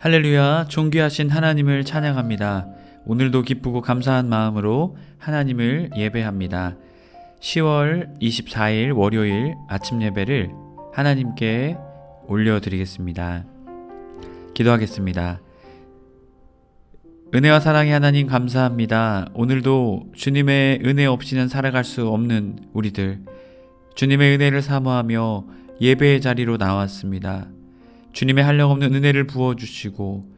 할렐루야, 존귀하신 하나님을 찬양합니다. 오늘도 기쁘고 감사한 마음으로 하나님을 예배합니다. 10월 24일 월요일 아침 예배를 하나님께 올려드리겠습니다. 기도하겠습니다. 은혜와 사랑의 하나님 감사합니다. 오늘도 주님의 은혜 없이는 살아갈 수 없는 우리들, 주님의 은혜를 사모하며 예배의 자리로 나왔습니다. 주님의 한량없는 은혜를 부어주시고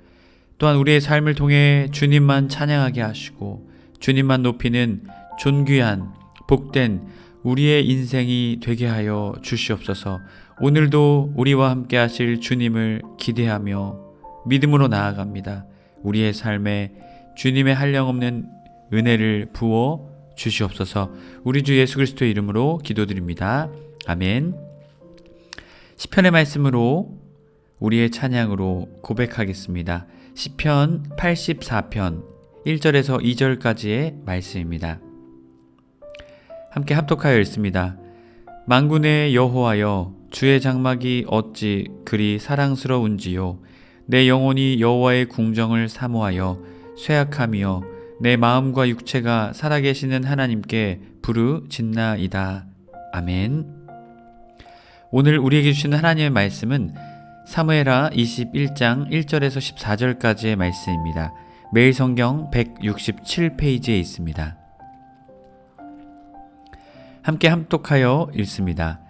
또한 우리의 삶을 통해 주님만 찬양하게 하시고 주님만 높이는 존귀한 복된 우리의 인생이 되게 하여 주시옵소서. 오늘도 우리와 함께 하실 주님을 기대하며 믿음으로 나아갑니다. 우리의 삶에 주님의 한량없는 은혜를 부어 주시옵소서. 우리 주 예수 그리스도의 이름으로 기도드립니다. 아멘. 시편의 말씀으로 우리의 찬양으로 고백하겠습니다. 시편 84편 1절에서 2절까지의 말씀입니다. 함께 합독하여 읽습니다. 만군의 여호와여, 주의 장막이 어찌 그리 사랑스러운지요. 내 영혼이 여호와의 궁정을 사모하여 쇠약하며 내 마음과 육체가 살아계시는 하나님께 부르짖나이다. 아멘. 오늘 우리에게 주시는 하나님의 말씀은 사무엘하 21장 1절에서 14절까지의 말씀입니다. 매일 성경 167페이지에 있습니다. 함께 합독하여 읽습니다.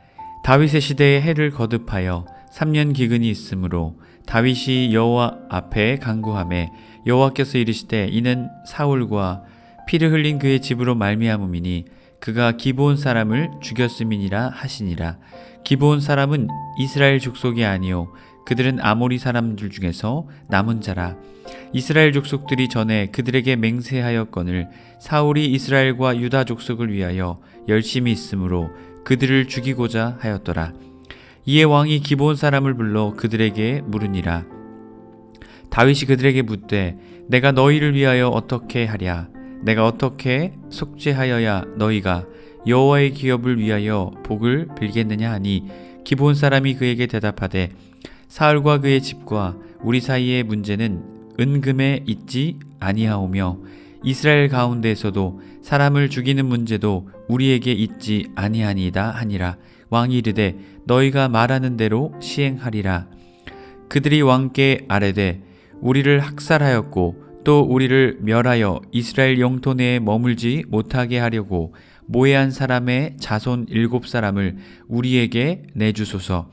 다윗의 시대에 해를 거듭하여 3년 기근이 있으므로 다윗이 여호와 앞에 간구하매 여호와께서 이르시되 이는 사울과 피를 흘린 그의 집으로 말미암음이니 그가 기브온 사람을 죽였음이니라 하시니라. 기브온 사람은 이스라엘 족속이 아니요 그들은 아모리 사람들 중에서 남은 자라. 이스라엘 족속들이 전에 그들에게 맹세하였거늘 사울이 이스라엘과 유다 족속을 위하여 열심히 있으므로 그들을 죽이고자 하였더라. 이에 왕이 기브온 사람을 불러 그들에게 물으니라. 다윗이 그들에게 묻되 내가 너희를 위하여 어떻게 하랴? 내가 어떻게 속죄하여야 너희가 여호와의 기업을 위하여 복을 빌겠느냐 하니 기브온 사람이 그에게 대답하되 사울과 그의 집과 우리 사이의 문제는 은금에 있지 아니하오며 이스라엘 가운데에서도 사람을 죽이는 문제도 우리에게 있지 아니하니이다 하니라. 왕이 이르되 너희가 말하는 대로 시행하리라. 그들이 왕께 아뢰되 우리를 학살하였고 또 우리를 멸하여 이스라엘 영토 내에 머물지 못하게 하려고 모해한 사람의 자손 7사람을 우리에게 내주소서.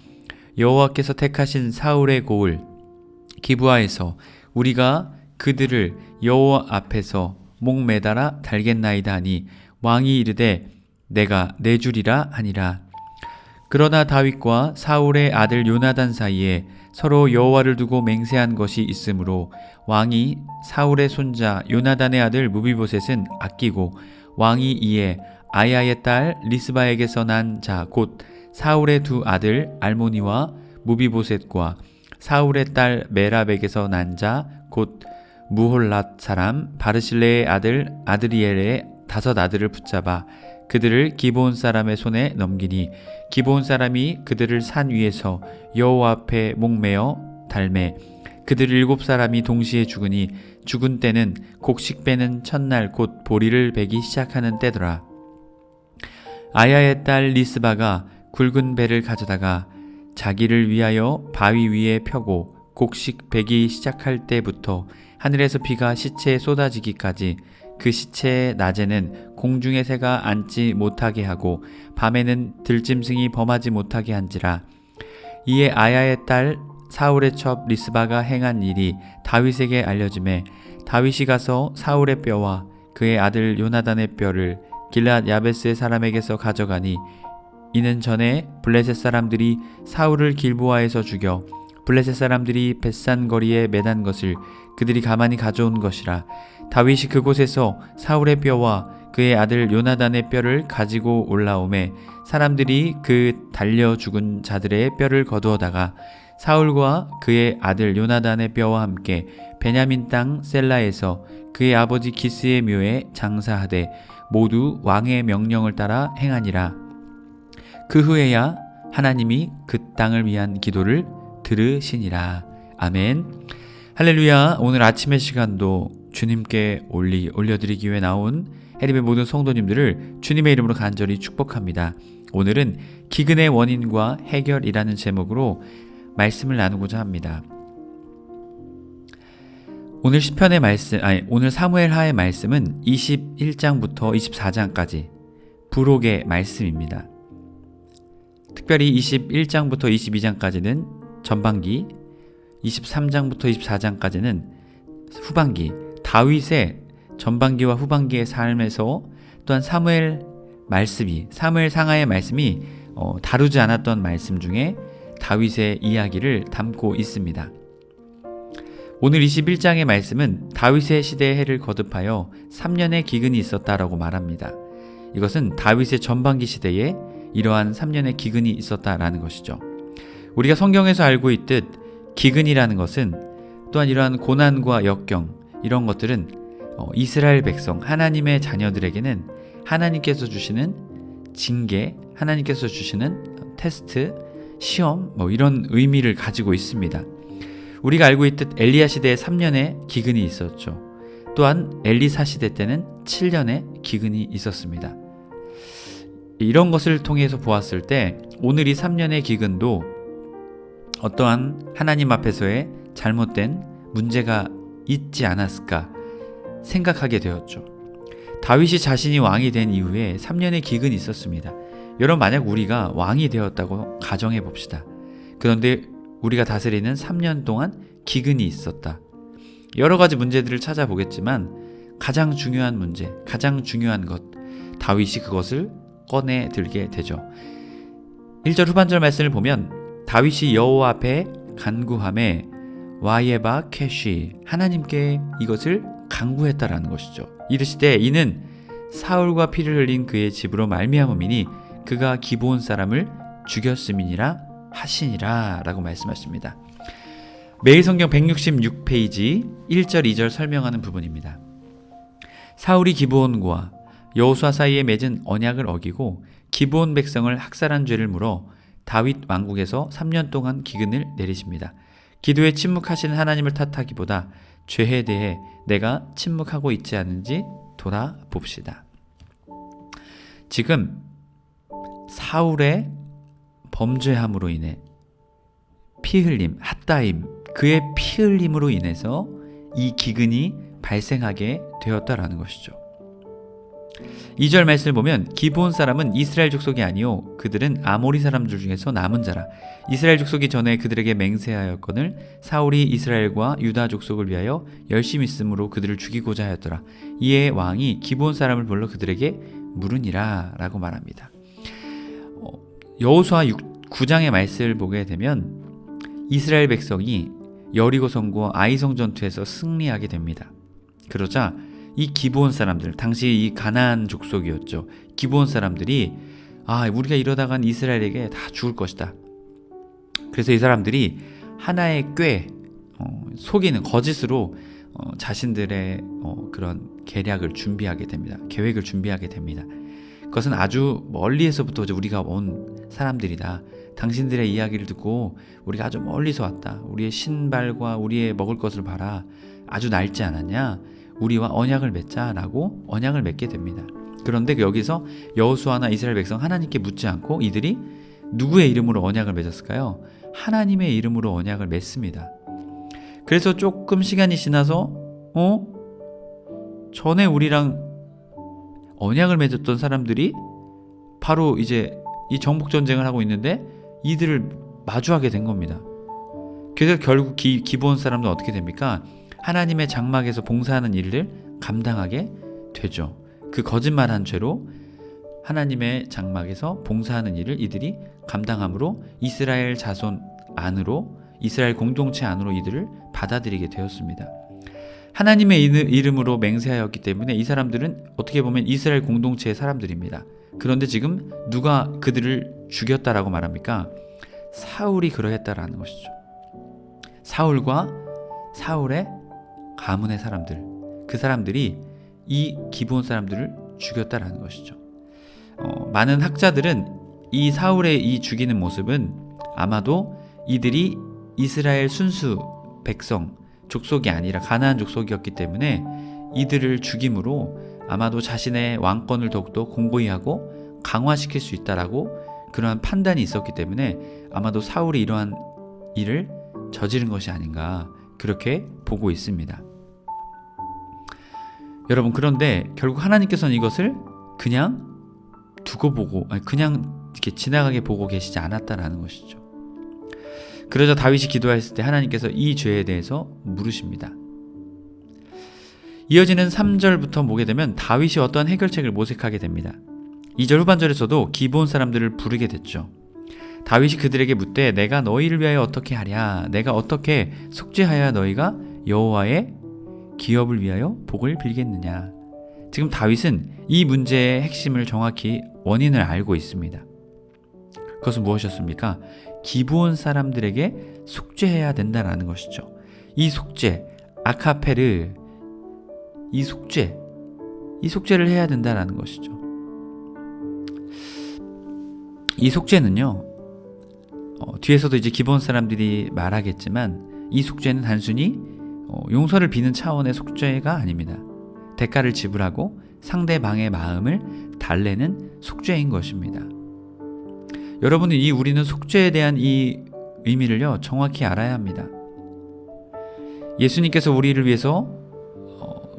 여호와께서 택하신 사울의 고을 기브아에서 우리가 그들을 여호와 앞에서 목 매달아 달겠나이다 하니 왕이 이르되 내가 내주리라 하니라. 그러나 다윗과 사울의 아들 요나단 사이에 서로 여호와를 두고 맹세한 것이 있으므로 왕이 사울의 손자 요나단의 아들 무비보셋은 아끼고 왕이 이에 아야의 딸 리스바에게서 난 자 곧 사울의 두 아들 알모니와 무비보셋과 사울의 딸 메랍에게서 난 자 곧 무홀랏 사람 바르실레의 아들 아드리엘의 5 아들을 붙잡아 그들을 기브온 사람의 손에 넘기니 기브온 사람이 그들을 산 위에서 여호와 앞에 목매어 달매 그들 7사람이 동시에 죽으니 죽은 때는 곡식 빼는 첫날 곧 보리를 베기 시작하는 때더라. 아야의 딸 리스바가 굵은 배를 가져다가 자기를 위하여 바위 위에 펴고 곡식 베기 시작할 때부터 하늘에서 비가 시체에 쏟아지기까지 그 시체의 낮에는 공중의 새가 앉지 못하게 하고 밤에는 들짐승이 범하지 못하게 한지라. 이에 아야의 딸 사울의 첩 리스바가 행한 일이 다윗에게 알려지매 다윗이 가서 사울의 뼈와 그의 아들 요나단의 뼈를 길앗 야베스의 사람에게서 가져가니 이는 전에 블레셋 사람들이 사울을 길보아에서 죽여 블레셋 사람들이 벳산 거리에 매단 것을 그들이 가만히 가져온 것이라. 다윗이 그곳에서 사울의 뼈와 그의 아들 요나단의 뼈를 가지고 올라오매 사람들이 그 달려 죽은 자들의 뼈를 거두어다가 사울과 그의 아들 요나단의 뼈와 함께 베냐민 땅 셀라에서 그의 아버지 기스의 묘에 장사하되 모두 왕의 명령을 따라 행하니라. 그 후에야 하나님이 그 땅을 위한 기도를 들으시니라. 아멘. 할렐루야. 오늘 아침의 시간도 주님께 올려드리기 위해 나온 해림의 모든 성도님들을 주님의 이름으로 간절히 축복합니다. 오늘은 기근의 원인과 해결이라는 제목으로 말씀을 나누고자 합니다. 오늘 시편의 말씀, 오늘 사무엘하의 말씀은 21장부터 24장까지 부록의 말씀입니다. 특별히 21장부터 22장까지는 전반기, 23장부터 24장까지는 후반기, 다윗의 전반기와 후반기의 삶에서 또한 사무엘 상하의 말씀이 다루지 않았던 말씀 중에 다윗의 이야기를 담고 있습니다. 오늘 21장의 말씀은 다윗의 시대의 해를 거듭하여 3년의 기근이 있었다라고 말합니다. 이것은 다윗의 전반기 시대에 이러한 3년의 기근이 있었다라는 것이죠. 우리가 성경에서 알고 있듯 기근이라는 것은 또한 이러한 고난과 역경, 이런 것들은 이스라엘 백성, 하나님의 자녀들에게는 하나님께서 주시는 징계, 하나님께서 주시는 테스트, 시험, 이런 의미를 가지고 있습니다. 우리가 알고 있듯 엘리야 시대에 3년의 기근이 있었죠. 또한 엘리사 시대 때는 7년의 기근이 있었습니다. 이런 것을 통해서 보았을 때 오늘 이 3년의 기근도 어떠한 하나님 앞에서의 잘못된 문제가 있지 않았을까 생각하게 되었죠. 다윗이 자신이 왕이 된 이후에 3년의 기근이 있었습니다. 여러분, 만약 우리가 왕이 되었다고 가정해 봅시다. 그런데 우리가 다스리는 3년 동안 기근이 있었다. 여러 가지 문제들을 찾아보겠지만 가장 중요한 문제, 가장 중요한 것, 다윗이 그것을 꺼내 들게 되죠. 1절 후반절 말씀을 보면 다윗이 여호와 앞에 간구하매 와예바 캐시, 하나님께 이것을 간구했다라는 것이죠. 이르시되 이는 사울과 피를 흘린 그의 집으로 말미암음이니 그가 기브온 사람을 죽였음이니라 하시니라 라고 말씀하십니다. 매일 성경 166페이지 1절 2절 설명하는 부분입니다. 사울이 기브온과 여호수아 사이에 맺은 언약을 어기고 기브온 백성을 학살한 죄를 물어 다윗 왕국에서 3년 동안 기근을 내리십니다. 기도에 침묵하시는 하나님을 탓하기보다 죄에 대해 내가 침묵하고 있지 않은지 돌아봅시다. 지금 사울의 범죄함으로 인해 피 흘림, 핫다임, 그의 피 흘림으로 인해서 이 기근이 발생하게 되었다라는 것이죠. 2절 말씀을 보면 기브온 사람은 이스라엘 족속이 아니요 그들은 아모리 사람들 중에서 남은 자라. 이스라엘 족속이 전에 그들에게 맹세하였거늘 사울이 이스라엘과 유다 족속을 위하여 열심히 있음으로 그들을 죽이고자 하였더라. 이에 왕이 기브온 사람을 불러 그들에게 물으니라 라고 말합니다. 여호수아 9장의 말씀을 보게 되면 이스라엘 백성이 여리고성과 아이성 전투에서 승리하게 됩니다. 그러자 이 기브온 사람들, 당시 이 가나안 족속이었죠. 기브온 사람들이 우리가 이러다간 이스라엘에게 다 죽을 것이다. 그래서 이 사람들이 하나의 속이는 거짓으로 자신들의 그런 계략을 준비하게 됩니다. 계획을 준비하게 됩니다. 그것은 아주 멀리에서부터 우리가 온 사람들이다. 당신들의 이야기를 듣고 우리가 아주 멀리서 왔다. 우리의 신발과 우리의 먹을 것을 봐라. 아주 낡지 않았냐? 우리와 언약을 맺자라고 언약을 맺게 됩니다. 그런데 여기서 여호수아나 이스라엘 백성 하나님께 묻지 않고 이들이 누구의 이름으로 언약을 맺었을까요? 하나님의 이름으로 언약을 맺습니다. 그래서 조금 시간이 지나서 전에 우리랑 언약을 맺었던 사람들이 바로 이제 이 정복 전쟁을 하고 있는데 이들을 마주하게 된 겁니다. 그래서 결국 기브온 사람들은 어떻게 됩니까? 하나님의 장막에서 봉사하는 일을 감당하게 되죠. 그 거짓말한 죄로 하나님의 장막에서 봉사하는 일을 이들이 감당함으로 이스라엘 자손 안으로, 이스라엘 공동체 안으로 이들을 받아들이게 되었습니다. 하나님의 이름으로 맹세하였기 때문에 이 사람들은 어떻게 보면 이스라엘 공동체의 사람들입니다. 그런데 지금 누가 그들을 죽였다라고 말합니까? 사울이 그러했다라는 것이죠. 사울과 사울의 가문의 사람들, 그 사람들이 이 기브온 사람들을 죽였다라는 것이죠. 많은 학자들은 이 사울의 이 죽이는 모습은 아마도 이들이 이스라엘 순수 백성, 족속이 아니라 가나안 족속이었기 때문에 이들을 죽임으로 아마도 자신의 왕권을 더욱더 공고히 하고 강화시킬 수 있다라고 그러한 판단이 있었기 때문에 아마도 사울이 이러한 일을 저지른 것이 아닌가 그렇게 보고 있습니다. 여러분, 그런데 결국 하나님께서는 이것을 그냥 두고 보고 그냥 이렇게 지나가게 보고 계시지 않았다라는 것이죠. 그러자 다윗이 기도했을 때 하나님께서 이 죄에 대해서 물으십니다. 이어지는 3절부터 보게 되면 다윗이 어떠한 해결책을 모색하게 됩니다. 2절 후반절에서도 기브온 사람들을 부르게 됐죠. 다윗이 그들에게 묻되 내가 너희를 위하여 어떻게 하랴? 내가 어떻게 속죄하여야 너희가 여호와의 기업을 위하여 복을 빌겠느냐? 지금 다윗은 이 문제의 핵심을 정확히 원인을 알고 있습니다. 그것은 무엇이었습니까? 기브온 사람들에게 속죄해야 된다는 것이죠. 이 속죄, 아카페르, 이 속죄를 해야 된다는 것이죠. 이 속죄는요, 뒤에서도 이제 기브온 사람들이 말하겠지만 이 속죄는 단순히 용서를 비는 차원의 속죄가 아닙니다. 대가를 지불하고 상대방의 마음을 달래는 속죄인 것입니다. 여러분은 우리는 속죄에 대한 이 의미를요 정확히 알아야 합니다. 예수님께서 우리를 위해서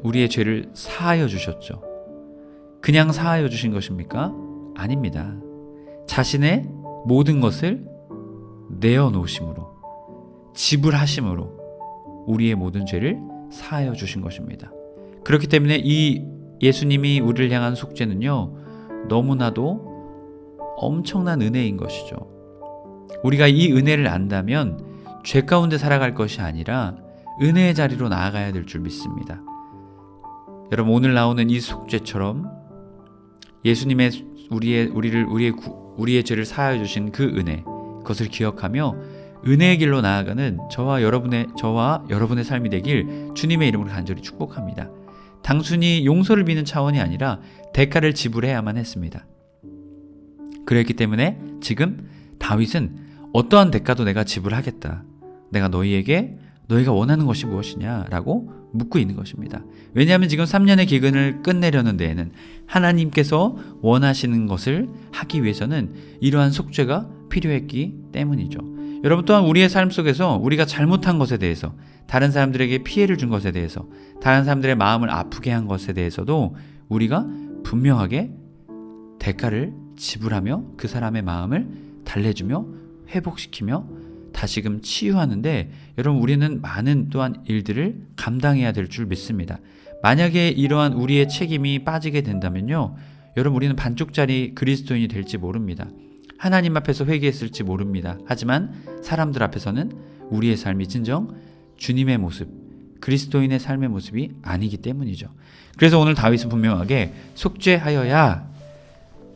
우리의 죄를 사하여 주셨죠. 그냥 사하여 주신 것입니까? 아닙니다. 자신의 모든 것을 내어놓으심으로, 지불하심으로 우리의 모든 죄를 사하여 주신 것입니다. 그렇기 때문에 이 예수님이 우리를 향한 속죄는요 너무나도 엄청난 은혜인 것이죠. 우리가 이 은혜를 안다면 죄 가운데 살아갈 것이 아니라 은혜의 자리로 나아가야 될 줄 믿습니다. 여러분, 오늘 나오는 이 속죄처럼 예수님의 우리의 죄를 사하여 주신 그 은혜, 그것을 기억하며 은혜의 길로 나아가는 저와 여러분의 삶이 되길 주님의 이름으로 간절히 축복합니다. 단순히 용서를 비는 차원이 아니라 대가를 지불해야만 했습니다. 그랬기 때문에 지금 다윗은 어떠한 대가도 내가 지불하겠다. 내가 너희가 원하는 것이 무엇이냐라고 묻고 있는 것입니다. 왜냐하면 지금 3년의 기근을 끝내려는 데에는 하나님께서 원하시는 것을 하기 위해서는 이러한 속죄가 필요했기 때문이죠. 여러분, 또한 우리의 삶 속에서 우리가 잘못한 것에 대해서, 다른 사람들에게 피해를 준 것에 대해서, 다른 사람들의 마음을 아프게 한 것에 대해서도 우리가 분명하게 대가를 지불하며 그 사람의 마음을 달래주며 회복시키며 다시금 치유하는데 여러분, 우리는 많은 또한 일들을 감당해야 될 줄 믿습니다. 만약에 이러한 우리의 책임이 빠지게 된다면요, 여러분, 우리는 반쪽짜리 그리스도인이 될지 모릅니다. 하나님 앞에서 회개했을지 모릅니다. 하지만 사람들 앞에서는 우리의 삶이 진정 주님의 모습, 그리스도인의 삶의 모습이 아니기 때문이죠. 그래서 오늘 다윗은 분명하게 속죄하여야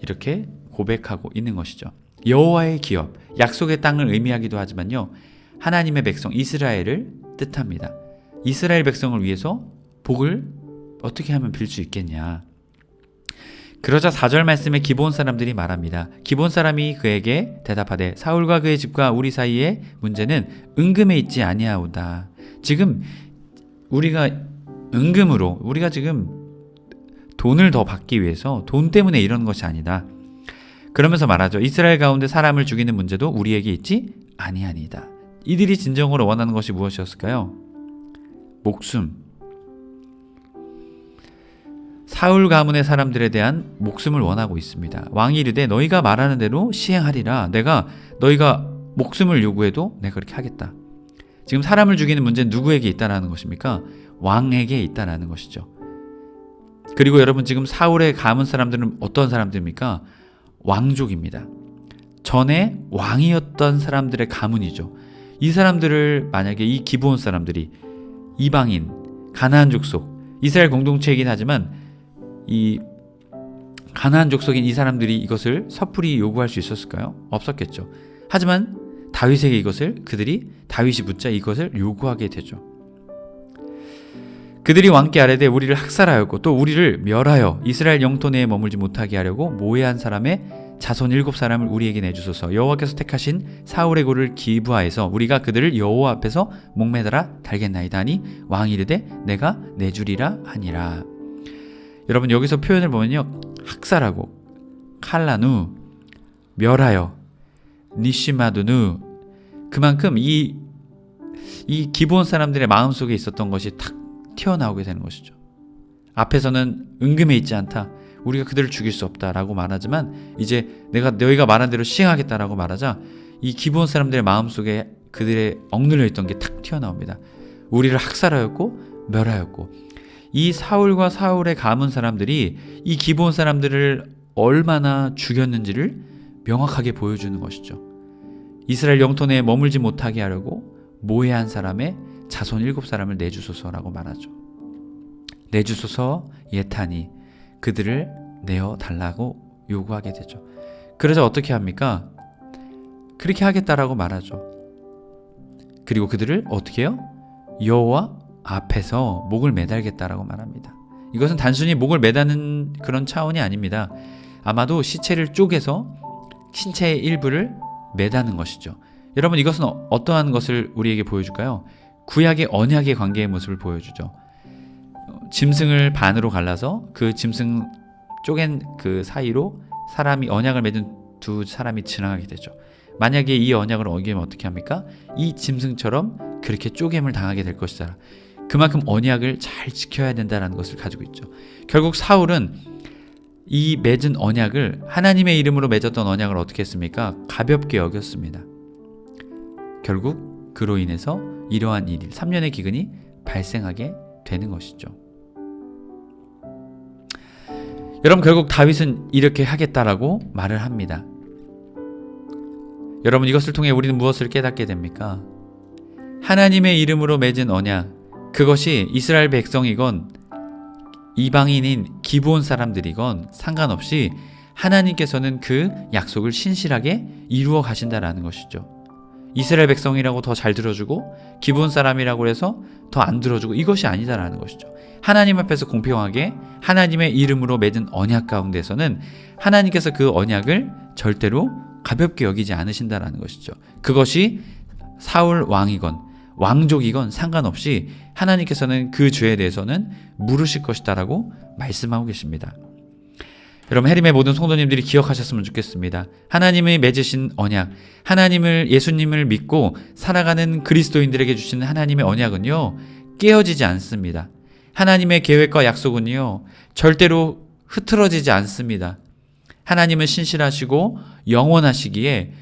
이렇게 고백하고 있는 것이죠. 여호와의 기업, 약속의 땅을 의미하기도 하지만요, 하나님의 백성 이스라엘을 뜻합니다. 이스라엘 백성을 위해서 복을 어떻게 하면 빌 수 있겠냐. 그러자 4절 말씀에 기브온 사람들이 말합니다. 기브온 사람이 그에게 대답하되 사울과 그의 집과 우리 사이의 문제는 은금에 있지 아니하오다. 지금 우리가 은금으로, 우리가 지금 돈을 더 받기 위해서 돈 때문에 이러는 것이 아니다. 그러면서 말하죠. 이스라엘 가운데 사람을 죽이는 문제도 우리에게 있지 아니하니이다. 이들이 진정으로 원하는 것이 무엇이었을까요? 목숨. 사울 가문의 사람들에 대한 목숨을 원하고 있습니다. 왕이 이르되 너희가 말하는 대로 시행하리라. 너희가 목숨을 요구해도 내가 그렇게 하겠다. 지금 사람을 죽이는 문제는 누구에게 있다라는 것입니까? 왕에게 있다라는 것이죠. 그리고 여러분, 지금 사울의 가문 사람들은 어떤 사람들입니까? 왕족입니다. 전에 왕이었던 사람들의 가문이죠. 이 사람들을 만약에 이 기브온 사람들이 이방인, 가나안 족속, 이스라엘 공동체이긴 하지만 이 가나안 족속인 이 사람들이 이것을 섣불리 요구할 수 있었을까요? 없었겠죠. 하지만 다윗에게 다윗이 묻자 이것을 요구하게 되죠. 그들이 왕께 아뢰되 우리를 학살하였고 또 우리를 멸하여 이스라엘 영토 내에 머물지 못하게 하려고 모해한 사람의 자손 7사람을 우리에게 내주소서. 여호와께서 택하신 사울의 고를 기부하여서 우리가 그들을 여호와 앞에서 목매달아 달겠나이다 하니 왕이 이르되 내가 내주리라 하니라. 여러분 여기서 표현을 보면요, 학살하고 칼라누, 멸하여, 니시마두누, 그만큼 이 기브온 사람들의 마음속에 있었던 것이 탁 튀어나오게 되는 것이죠. 앞에서는 은금에 있지 않다, 우리가 그들을 죽일 수 없다라고 말하지만 이제 내가 너희가 말한 대로 시행하겠다라고 말하자 이 기브온 사람들의 마음속에 그들의 억눌려 있던 게 탁 튀어나옵니다. 우리를 학살하였고 멸하였고. 이 사울과 사울의 가문 사람들이 이 기브온 사람들을 얼마나 죽였는지를 명확하게 보여주는 것이죠. 이스라엘 영토 내에 머물지 못하게 하려고 모해한 사람의 자손 7사람을 내주소서라고 말하죠. 내주소서 예타니, 그들을 내어달라고 요구하게 되죠. 그러자 어떻게 합니까? 그렇게 하겠다라고 말하죠. 그리고 그들을 어떻게 해요? 여호와 앞에서 목을 매달겠다라고 말합니다. 이것은 단순히 목을 매다는 그런 차원이 아닙니다. 아마도 시체를 쪼개서 신체의 일부를 매다는 것이죠. 여러분 이것은 어떠한 것을 우리에게 보여줄까요? 구약의 언약의 관계의 모습을 보여주죠. 짐승을 반으로 갈라서 그 짐승 쪼갠 그 사이로 사람이 언약을 맺은 두 사람이 지나가게 되죠. 만약에 이 언약을 어기면 어떻게 합니까? 이 짐승처럼 그렇게 쪼갰을 당하게 될 것이다. 그만큼 언약을 잘 지켜야 된다는 것을 가지고 있죠. 결국 사울은 이 맺은 언약을, 하나님의 이름으로 맺었던 언약을 어떻게 했습니까? 가볍게 여겼습니다. 결국 그로 인해서 이러한 일이 3년의 기근이 발생하게 되는 것이죠. 여러분 결국 다윗은 이렇게 하겠다라고 말을 합니다. 여러분 이것을 통해 우리는 무엇을 깨닫게 됩니까? 하나님의 이름으로 맺은 언약, 그것이 이스라엘 백성이건 이방인인 기브온 사람들이건 상관없이 하나님께서는 그 약속을 신실하게 이루어 가신다라는 것이죠. 이스라엘 백성이라고 더 잘 들어주고 기브온 사람이라고 해서 더 안 들어주고 이것이 아니다라는 것이죠. 하나님 앞에서 공평하게 하나님의 이름으로 맺은 언약 가운데서는 하나님께서 그 언약을 절대로 가볍게 여기지 않으신다라는 것이죠. 그것이 사울 왕이건 왕족이건 상관없이 하나님께서는 그 죄에 대해서는 물으실 것이다라고 말씀하고 계십니다. 여러분 해림의 모든 성도님들이 기억하셨으면 좋겠습니다. 하나님의 맺으신 언약, 하나님을, 예수님을 믿고 살아가는 그리스도인들에게 주시는 하나님의 언약은요, 깨어지지 않습니다. 하나님의 계획과 약속은요, 절대로 흐트러지지 않습니다. 하나님은 신실하시고 영원하시기에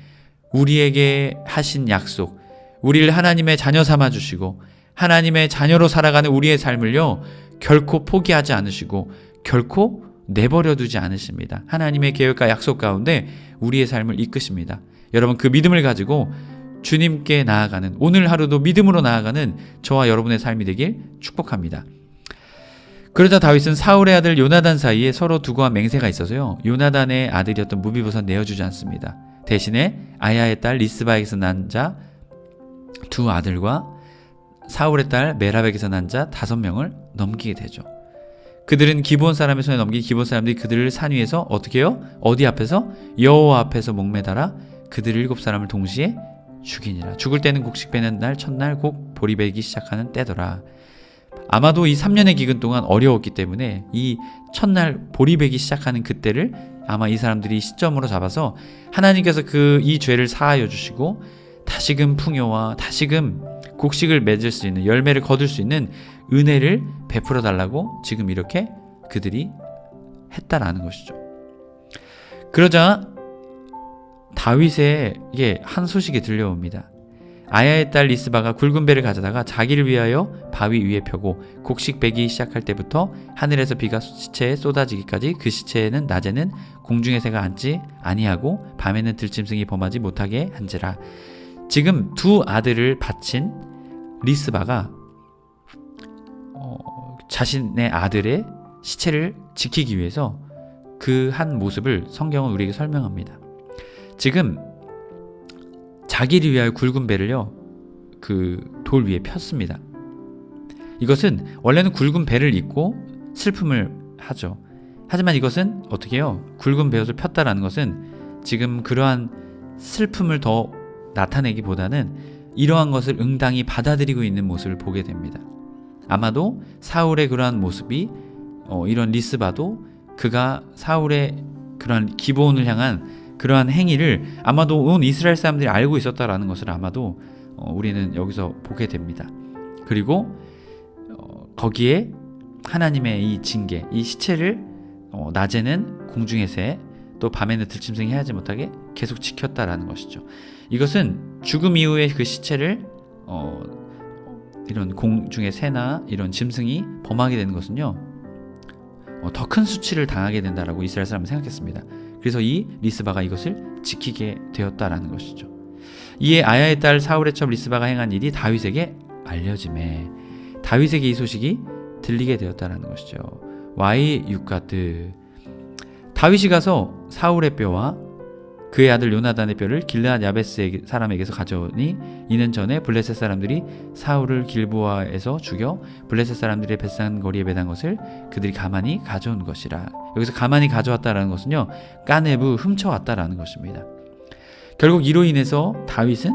우리에게 하신 약속, 우리를 하나님의 자녀 삼아 주시고 하나님의 자녀로 살아가는 우리의 삶을요, 결코 포기하지 않으시고 결코 내버려 두지 않으십니다. 하나님의 계획과 약속 가운데 우리의 삶을 이끄십니다. 여러분 그 믿음을 가지고 주님께 나아가는, 오늘 하루도 믿음으로 나아가는 저와 여러분의 삶이 되길 축복합니다. 그러자 다윗은 사울의 아들 요나단 사이에 서로 두고한 맹세가 있어서요, 요나단의 아들이었던 무비보셋 내어주지 않습니다. 대신에 아야의 딸 리스바에게서 난 자 2 아들과 사울의 딸 메랍에게서 난 자 5명을 넘기게 되죠. 그들은 기브온 사람의 손에 넘긴 기브온 사람들이 그들을 산 위에서 어떻게 해요? 어디 앞에서? 여호와 앞에서 목매달아 그들 7사람을 동시에 죽이니라. 죽을 때는 곡식 베는 날 첫날 곡 보리 베기 시작하는 때더라. 아마도 이 3년의 기근 동안 어려웠기 때문에 이 첫날 보리 베기 시작하는 그때를 아마 이 사람들이 시점으로 잡아서 하나님께서 이 죄를 사하여 주시고 다시금 풍요와 다시금 곡식을 맺을 수 있는, 열매를 거둘 수 있는 은혜를 베풀어 달라고 지금 이렇게 그들이 했다라는 것이죠. 그러자 다윗에게 한 소식이 들려옵니다. 아야의 딸 리스바가 굵은 배를 가져다가 자기를 위하여 바위 위에 펴고 곡식 베기 시작할 때부터 하늘에서 비가 시체에 쏟아지기까지 그 시체에는 낮에는 공중의 새가 앉지 아니하고 밤에는 들짐승이 범하지 못하게 한지라. 지금 2 아들을 바친 리스바가 자신의 아들의 시체를 지키기 위해서 그 한 모습을 성경은 우리에게 설명합니다. 지금 자기를 위하여 굵은 배를요, 그 돌 위에 폈습니다. 이것은 원래는 굵은 배를 입고 슬픔을 하죠. 하지만 이것은 어떻게 해요? 굵은 배옷을 폈다라는 것은 지금 그러한 슬픔을 더 나타내기보다는 이러한 것을 응당히 받아들이고 있는 모습을 보게 됩니다. 아마도 사울의 그러한 모습이 이런 리스바도 그가 사울의 그러한 기브온을 향한 그러한 행위를 아마도 온 이스라엘 사람들이 알고 있었다라는 것을 아마도 우리는 여기서 보게 됩니다. 그리고 거기에 하나님의 이 징계, 이 시체를 낮에는 공중에 새, 또 밤에는 들짐승이 해하지 못하게 계속 지켰다라는 것이죠. 이것은 죽음 이후에 그 시체를 이런 공중의 새나 이런 짐승이 범하게 되는 것은요, 더 큰 수치를 당하게 된다라고 이스라엘 사람은 생각했습니다. 그래서 이 리스바가 이것을 지키게 되었다라는 것이죠. 이에 아야의 딸 사울의 첩 리스바가 행한 일이 다윗에게 알려짐에 다윗에게 이 소식이 들리게 되었다라는 것이죠. 와이 유카드, 다윗이 가서 사울의 뼈와 그의 아들 요나단의 뼈를 길르앗 야베스 사람에게서 가져오니 이는 전에 블레셋 사람들이 사울을 길보아에서 죽여 블레셋 사람들의 벳산 거리에 매단 것을 그들이 가만히 가져온 것이라. 여기서 가만히 가져왔다라는 것은요, 까네브, 훔쳐왔다라는 것입니다. 결국 이로 인해서 다윗은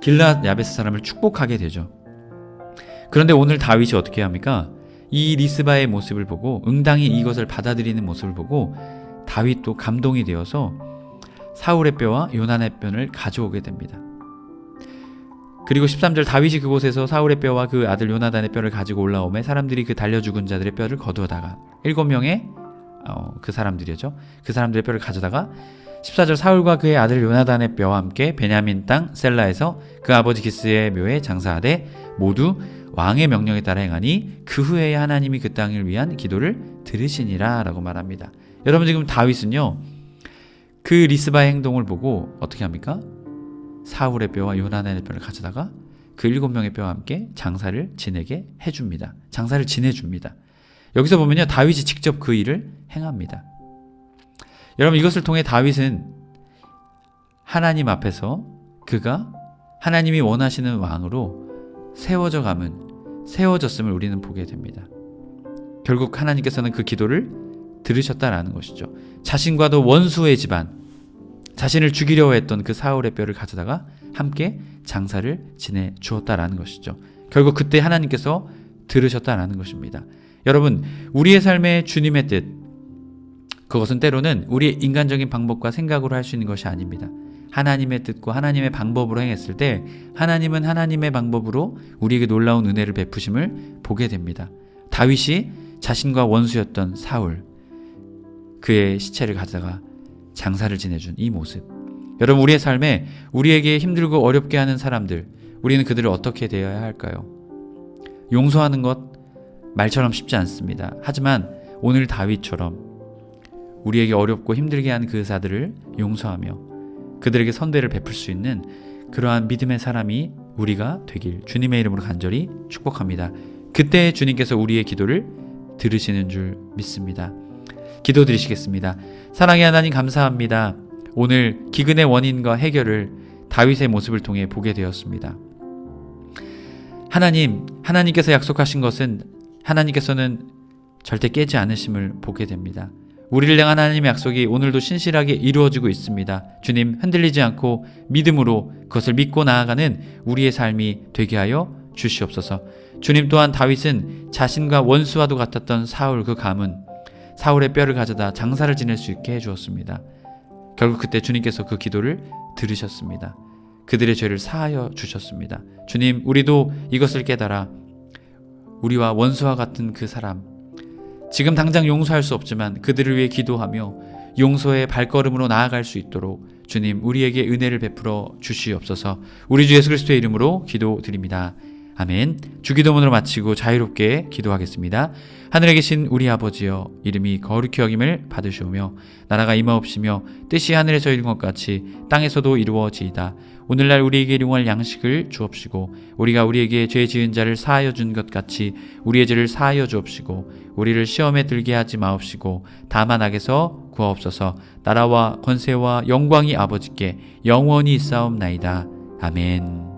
길르앗 야베스 사람을 축복하게 되죠. 그런데 오늘 다윗이 어떻게 합니까? 이 리스바의 모습을 보고, 응당히 이것을 받아들이는 모습을 보고 다윗도 감동이 되어서 사울의 뼈와 요나단의 뼈를 가져오게 됩니다. 그리고 13절, 다윗이 그곳에서 사울의 뼈와 그 아들 요나단의 뼈를 가지고 올라오매 사람들이 그 달려 죽은 자들의 뼈를 거두어다가 7명의 그 사람들이죠. 그 사람들의 뼈를 가져다가 14절, 사울과 그의 아들 요나단의 뼈와 함께 베냐민 땅 셀라에서 그 아버지 기스의 묘에 장사하되 모두 왕의 명령에 따라 행하니 그 후에 하나님이 그 땅을 위한 기도를 들으시니라 라고 말합니다. 여러분, 지금 다윗은요, 그 리스바의 행동을 보고 어떻게 합니까? 사울의 뼈와 요나단의 뼈를 가져다가 그 7명의 뼈와 함께 장사를 지내게 해줍니다. 장사를 지내줍니다. 여기서 보면요, 다윗이 직접 그 일을 행합니다. 여러분, 이것을 통해 다윗은 하나님 앞에서 그가 하나님이 원하시는 왕으로 세워졌음을 우리는 보게 됩니다. 결국 하나님께서는 그 기도를 들으셨다라는 것이죠. 자신과도 원수의 집안, 자신을 죽이려 했던 그 사울의 뼈를 가져다가 함께 장사를 지내 주었다라는 것이죠. 결국 그때 하나님께서 들으셨다라는 것입니다. 여러분, 우리의 삶에 주님의 뜻, 그것은 때로는 우리의 인간적인 방법과 생각으로 할 수 있는 것이 아닙니다. 하나님의 뜻과 하나님의 방법으로 행했을 때 하나님은 하나님의 방법으로 우리에게 놀라운 은혜를 베푸심을 보게 됩니다. 다윗이 자신과 원수였던 사울, 그의 시체를 가져다가 장사를 지내준 이 모습. 여러분, 우리의 삶에 우리에게 힘들고 어렵게 하는 사람들, 우리는 그들을 어떻게 대해야 할까요? 용서하는 것 말처럼 쉽지 않습니다. 하지만 오늘 다윗처럼 우리에게 어렵고 힘들게 하는 그 자들을 용서하며 그들에게 선대를 베풀 수 있는 그러한 믿음의 사람이 우리가 되길 주님의 이름으로 간절히 축복합니다. 그때 주님께서 우리의 기도를 들으시는 줄 믿습니다. 기도드리시겠습니다. 사랑의 하나님, 감사합니다. 오늘 기근의 원인과 해결을 다윗의 모습을 통해 보게 되었습니다. 하나님께서 약속하신 것은 하나님께서는 절대 깨지 않으심을 보게 됩니다. 우리를 향한 하나님의 약속이 오늘도 신실하게 이루어지고 있습니다. 주님, 흔들리지 않고 믿음으로 그것을 믿고 나아가는 우리의 삶이 되게 하여 주시옵소서. 주님, 또한 다윗은 자신과 원수와도 같았던 사울, 그 가문 사울의 뼈를 가져다 장사를 지낼 수 있게 해주었습니다. 결국 그때 주님께서 그 기도를 들으셨습니다. 그들의 죄를 사하여 주셨습니다. 주님, 우리도 이것을 깨달아 우리와 원수와 같은 그 사람, 지금 당장 용서할 수 없지만 그들을 위해 기도하며 용서의 발걸음으로 나아갈 수 있도록 주님, 우리에게 은혜를 베풀어 주시옵소서. 우리 주 예수 그리스도의 이름으로 기도드립니다. 아멘. 주기도문으로 마치고 자유롭게 기도하겠습니다. 하늘에 계신 우리 아버지여, 이름이 거룩히 여김을 받으시오며 나라가 임하옵시며 뜻이 하늘에서 이룬 것 같이 땅에서도 이루어지이다. 오늘날 우리에게 일용할 양식을 주옵시고 우리가 우리에게 죄 지은 자를 사하여 준 것 같이 우리의 죄를 사하여 주옵시고 우리를 시험에 들게 하지 마옵시고 다만 악에서 구하옵소서. 나라와 권세와 영광이 아버지께 영원히 있사옵나이다. 아멘.